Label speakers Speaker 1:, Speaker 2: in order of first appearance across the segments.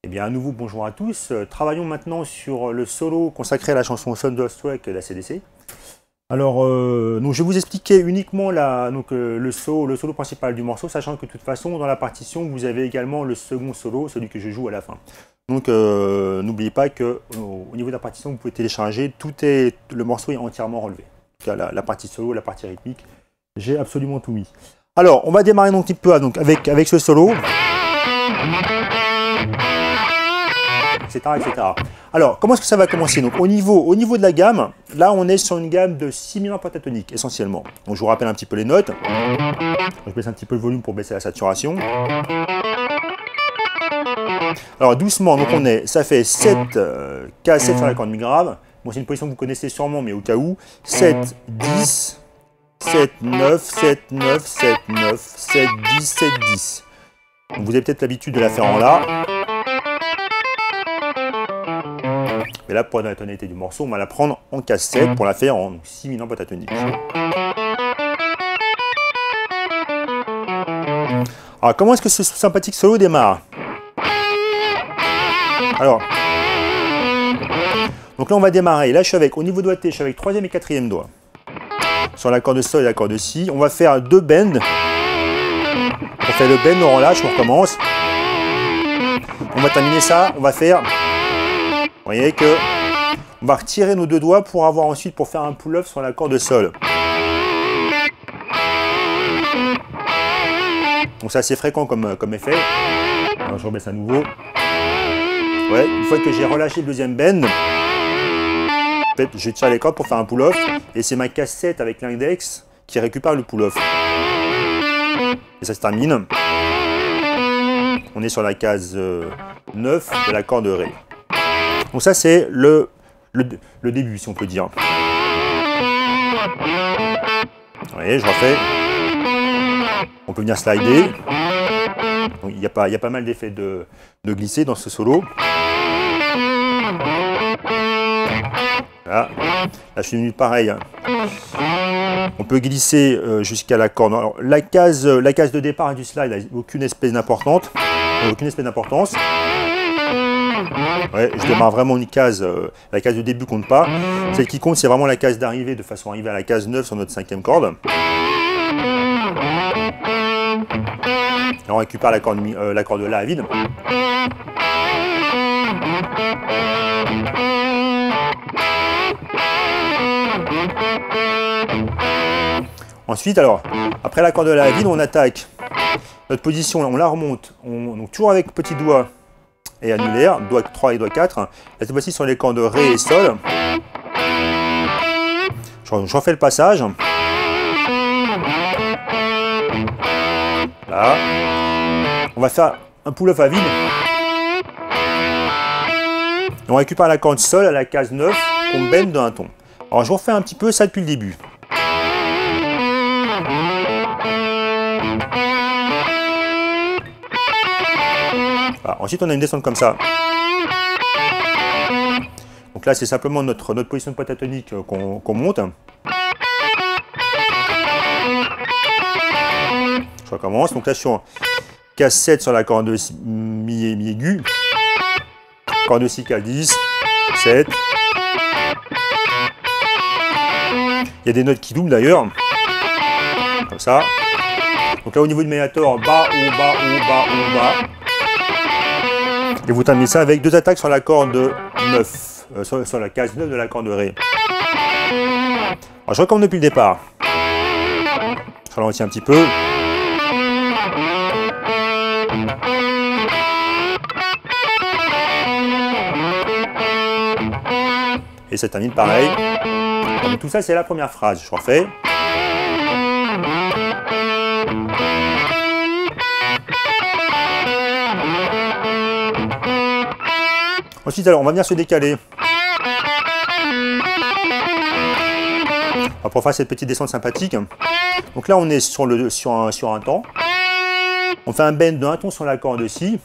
Speaker 1: Eh bien, à nouveau, bonjour à tous. Travaillons maintenant sur le solo consacré à la chanson Thunderstruck de la CDC. Alors, donc je vais vous expliquer uniquement le solo principal du morceau, sachant que de toute façon, dans la partition, vous avez également le second solo, celui que je joue à la fin. Donc, n'oubliez pas qu'au niveau de la partition, vous pouvez télécharger, le morceau est entièrement relevé. En tout cas, la partie solo, la partie rythmique, j'ai absolument tout mis. Alors, on va démarrer donc un petit peu avec ce solo. Etc., etc. Alors, comment est-ce que ça va commencer? Donc, au niveau de la gamme, là, on est sur une gamme de 6 000 pentatoniques, essentiellement. Donc, je vous rappelle un petit peu les notes. Je baisse un petit peu le volume pour baisser la saturation. Alors, doucement, donc ça fait 7 K7 sur la corde mi grave. Bon, c'est une position que vous connaissez sûrement, mais au cas où. 7, 10, 7, 9, 7, 9, 7, 9, 7, 10, 7, 10. Donc, vous avez peut-être l'habitude de la faire en La. Mais là, pour la tonalité du morceau, on va la prendre en K7 pour la faire en 6 000 pentatoniques. Alors, comment est-ce que ce sympathique solo démarre? Alors, donc là, on va démarrer. Là, au niveau doigté, je suis avec 3e et 4e doigt. Sur l'accord de Sol et l'accord de Si. On va faire 2 bends. On fait le bend, on relâche, on recommence. On va terminer ça, on va faire... Vous voyez que on va retirer nos 2 doigts pour faire un pull-off sur l'accord de Sol. Donc c'est assez fréquent comme effet. Alors je rebaisse à nouveau. Ouais, une fois que j'ai relâché le 2e bend, je tire les cordes pour faire un pull-off. Et c'est ma cassette avec l'index qui récupère le pull-off. Et ça se termine. On est sur la case 9 de l'accord de Ré. Donc ça c'est le début, si on peut dire. Vous voyez, je refais. On peut venir slider. Donc, il y a pas mal d'effets de glisser dans ce solo. Voilà. Là je suis venu pareil. On peut glisser jusqu'à la corde. Alors, la case de départ du slide n'a aucune espèce d'importance. Ouais, je démarre vraiment une case, la case de début compte pas. Celle qui compte, c'est vraiment la case d'arrivée, de façon à arriver à la case 9 sur notre 5e corde. Et on récupère la corde de La à vide. Ensuite, alors, après l'accord de La à vide, on attaque notre position, on la remonte, donc toujours avec petit doigt et annulaire, doigt 3 et doigt 4. Cette fois-ci sur les cordes de Ré et Sol. Je refais le passage. Là. On va faire un pull-off à vide. Et on récupère la corde Sol à la case 9 qu'on bend d'un ton. Alors je refais un petit peu ça depuis le début. Voilà. Ensuite, on a une descente comme ça. Donc là, c'est simplement notre position de pentatonique qu'on monte. Je recommence. Donc là, sur K7 sur la corde de Mi aigu. Corde de Si K10, 7. Il y a des notes qui doublent d'ailleurs. Comme ça. Donc là, au niveau du médiator, bas, haut, bas, haut, bas, haut, bas. Et vous terminez ça avec 2 attaques sur la corde 9, sur la case 9 de l'accord de Ré. Alors je recommence depuis le départ. Je ralentis un petit peu. Et ça termine pareil. Donc tout ça c'est la première phrase. Je refais. Ensuite, alors, on va venir se décaler. Alors, pour faire cette petite descente sympathique. Donc là, on est sur un temps. On fait un bend de 1 ton sur l'accord de Si.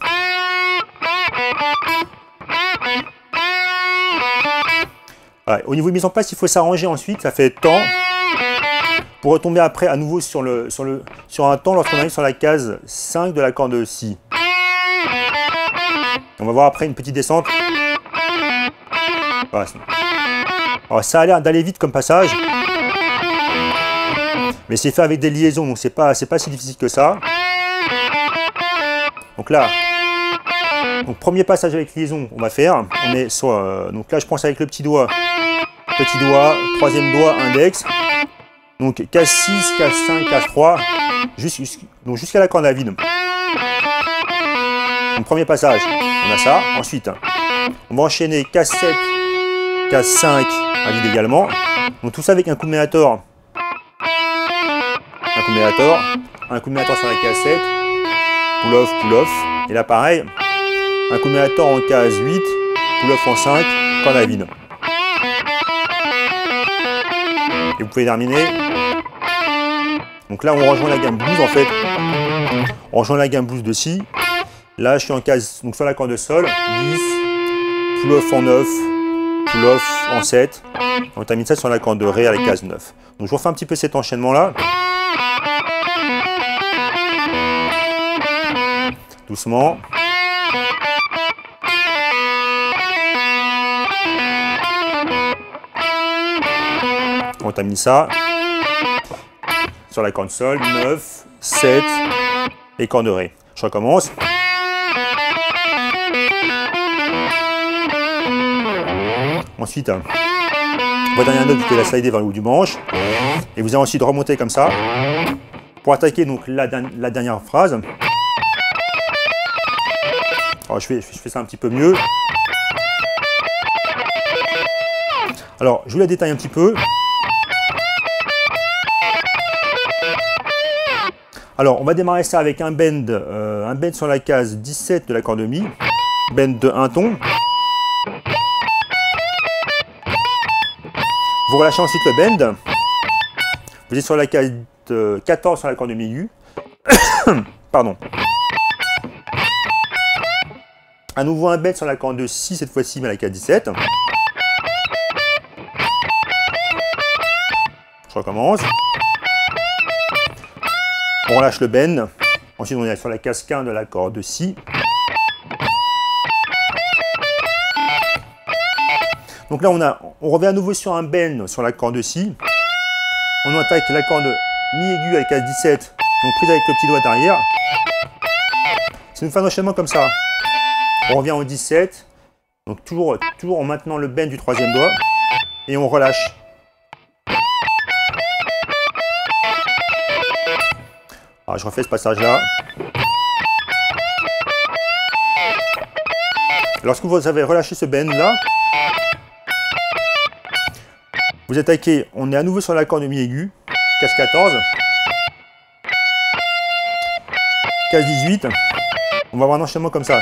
Speaker 1: Voilà. Au niveau de mise en place, il faut s'arranger ensuite. Ça fait temps. Pour retomber après à nouveau sur un temps lorsqu'on arrive sur la case 5 de l'accord de Si. On va voir après une petite descente. Voilà. Alors ça a l'air d'aller vite comme passage. Mais c'est fait avec des liaisons, donc c'est pas si difficile que ça. Donc là, premier passage avec liaison, on va faire. On est sur, donc là, je pense avec le petit doigt, troisième doigt, index. Donc K6, K5, K3, jusqu'à la corde à vide. Donc premier passage, on a ça. Ensuite, on va enchaîner K7, K5 à vide également. Donc tout ça avec un coup de médiator. Un coup de médiator sur la K7. Pull-off, pull-off. Et là pareil, un coup de médiator en case 8, pull-off en 5, corde à vide. Et vous pouvez terminer. Donc là on rejoint la gamme blues en fait. On rejoint la gamme blues de Si. Là je suis en case, donc sur la corde de sol, 10, pull-off en 9, pull-off en 7. On termine ça sur la corde de Ré à la case 9. Donc je vous refais un petit peu cet enchaînement là. Doucement. On termine ça sur la corde sol, 9, 7 et corde de Ré. Je recommence. Ensuite, votre dernière note, vous pouvez la slider vers le haut du manche. Et vous allez ensuite remonter comme ça pour attaquer donc la dernière phrase. Alors, je fais ça un petit peu mieux. Alors, je vous la détaille un petit peu. Alors, on va démarrer ça avec un bend sur la case 17 de la corde de Mi. Bend de 1 ton. Vous relâchez ensuite le bend. Vous êtes sur la case 14 sur la corde de Mi aiguë. Pardon. À nouveau un bend sur la corde de Si, cette fois-ci, mais à la case 17. Je recommence. On relâche le bend. Ensuite, on est sur la case 15 de la corde de Si. Donc là, on revient à nouveau sur un bend sur la corde de Si. On attaque la corde Mi aiguë à la case 17, donc prise avec le petit doigt derrière. C'est une fin d'enchaînement comme ça. On revient au 17, donc toujours en maintenant le bend du troisième doigt, et on relâche. Alors, je refais ce passage-là. Lorsque vous avez relâché ce bend-là, vous attaquez, on est à nouveau sur la corde de Mi aiguë, case 14, case 18, on va avoir un enchaînement comme ça.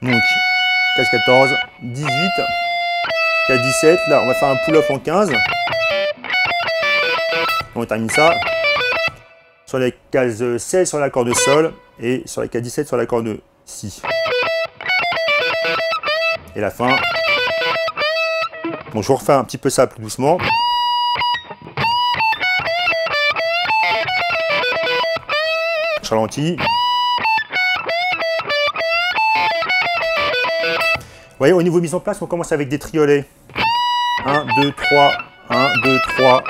Speaker 1: Donc, case 14, 18, case 17, là on va faire un pull-off en 15. On termine ça sur les cases 16 sur la corde de Sol et sur la case 17 sur la corde de Si. Et la fin. Bon, je vous refais un petit peu ça plus doucement. Je ralentis. Vous voyez, au niveau mise en place, on commence avec des triolets. 1, 2, 3, 1, 2, 3.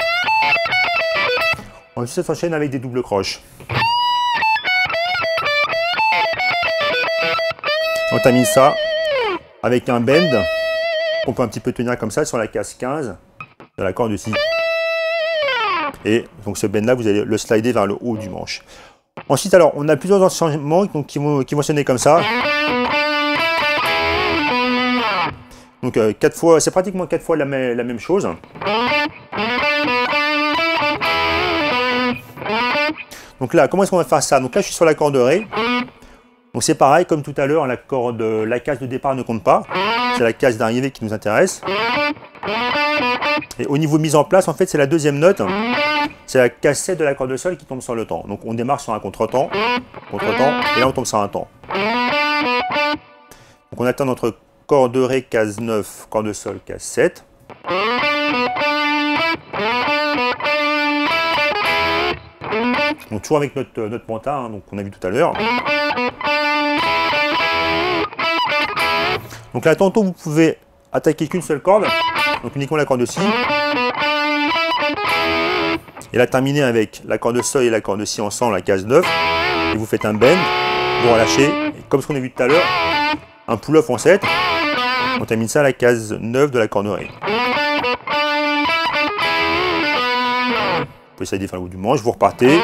Speaker 1: Ensuite, ça s'enchaîne avec des doubles croches. On termine ça avec un bend qu'on peut un petit peu tenir comme ça sur la case 15 de la corde de Si. Et donc ce bend là, vous allez le slider vers le haut du manche. Ensuite, alors, on a plusieurs enchaînements donc, qui vont sonner comme ça. Donc 4 fois, c'est pratiquement 4 fois la même chose. Donc là, comment est-ce qu'on va faire ça? Donc là, je suis sur la corde de Ré. Donc c'est pareil, comme tout à l'heure, la case de départ ne compte pas. C'est la case d'arrivée qui nous intéresse. Et au niveau mise en place, en fait, c'est la deuxième note. C'est la case 7 de la corde de Sol qui tombe sur le temps. Donc on démarre sur un contre-temps, et là on tombe sur un temps. Donc on atteint notre corde de Ré, case 9, corde de Sol, case 7. Donc toujours avec notre penta, hein, donc on a vu tout à l'heure. Donc là, tantôt vous pouvez attaquer qu'une seule corde, donc uniquement la corde de Si. Et là, terminer avec la corde de Sol et la corde de Si ensemble, la case 9. Et vous faites un bend, vous relâchez, et comme ce qu'on a vu tout à l'heure, un pull-off en 7. On termine ça à la case 9 de la corde de Ré. Vous pouvez essayer de faire le bout du manche, vous repartez.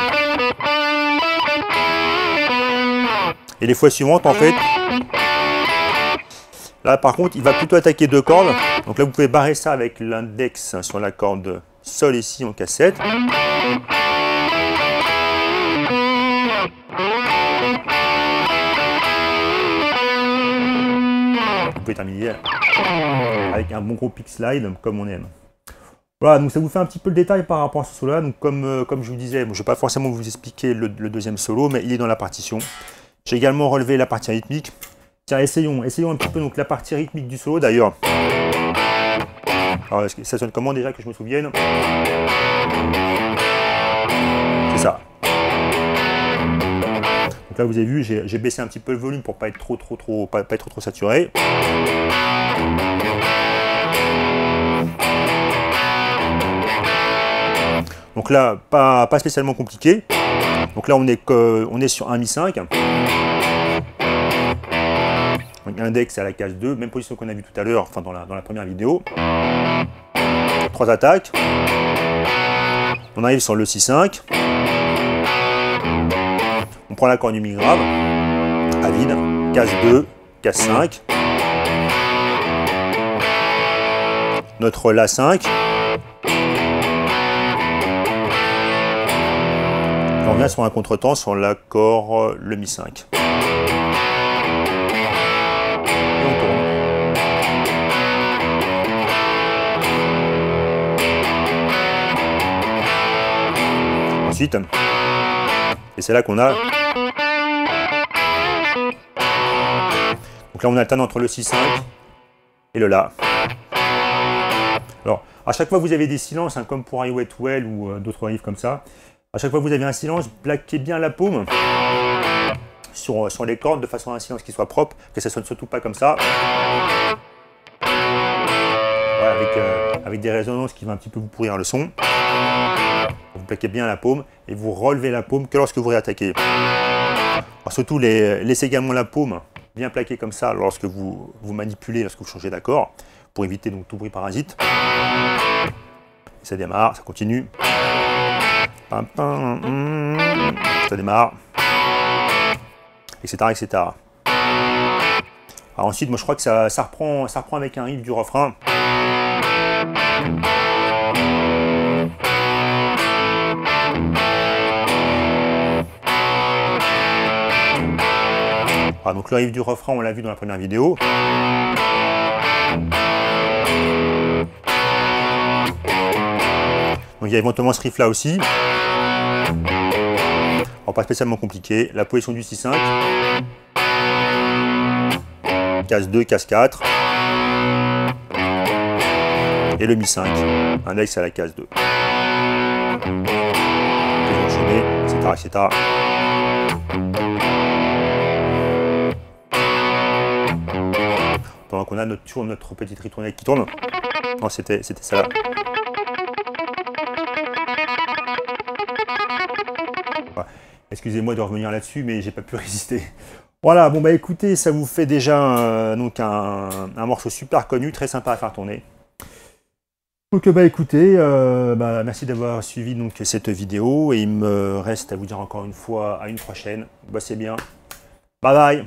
Speaker 1: Et les fois suivantes, en fait, là par contre, il va plutôt attaquer 2 cordes. Donc là, vous pouvez barrer ça avec l'index sur la corde Sol et Si en case 7. Vous pouvez terminer avec un bon gros pick slide comme on aime. Voilà, donc ça vous fait un petit peu le détail par rapport à ce solo là. Donc comme je vous disais, je ne vais pas forcément vous expliquer le deuxième solo, mais il est dans la partition. J'ai également relevé la partie rythmique. Tiens, essayons un petit peu donc, la partie rythmique du solo d'ailleurs. Alors, ça sonne comment déjà que je me souvienne? C'est ça. Donc là, vous avez vu, j'ai baissé un petit peu le volume pour pas être trop saturé. Donc là, pas spécialement compliqué. Donc là, on est sur un Mi5. Donc index à la case 2, même position qu'on a vu tout à l'heure, enfin dans la première vidéo. 3 attaques. On arrive sur le Si5. On prend la corde du Mi grave, à vide, case 2, case 5. Notre La5. On revient sur un contretemps sur l'accord le Mi5. Et on tourne. Ensuite, et c'est là qu'on a. Donc là on alterne entre le Si5 et le La. Alors à chaque fois vous avez des silences, hein, comme pour I Wet Well ou d'autres livres comme ça. À chaque fois que vous avez un silence, plaquez bien la paume sur les cordes de façon à un silence qui soit propre, que ça sonne surtout pas comme ça. Voilà, avec des résonances qui vont un petit peu vous pourrir le son. Vous plaquez bien la paume et vous relevez la paume que lorsque vous réattaquez. Alors surtout, laissez également la paume bien plaquée comme ça lorsque vous manipulez, lorsque vous changez d'accord, pour éviter donc tout bruit parasite. Et ça démarre, ça continue. Ça démarre, etc., etc. Alors ensuite, moi je crois que ça reprend avec un riff du refrain. Ah, donc le riff du refrain, on l'a vu dans la première vidéo. Donc il y a éventuellement ce riff là aussi. Alors, pas spécialement compliqué. La position du Si5. Case 2, case 4. Et le Mi5. Index à la case 2. Enchaîner, etc., etc. Pendant qu'on a notre petite ritournelle qui tourne. Non, c'était ça là. Excusez-moi de revenir là-dessus, mais j'ai pas pu résister. Voilà, bon bah écoutez, ça vous fait déjà donc un morceau super connu, très sympa à faire tourner. Donc bah écoutez, merci d'avoir suivi donc cette vidéo et il me reste à vous dire encore une fois à une prochaine. Bossez bien. Bye bye.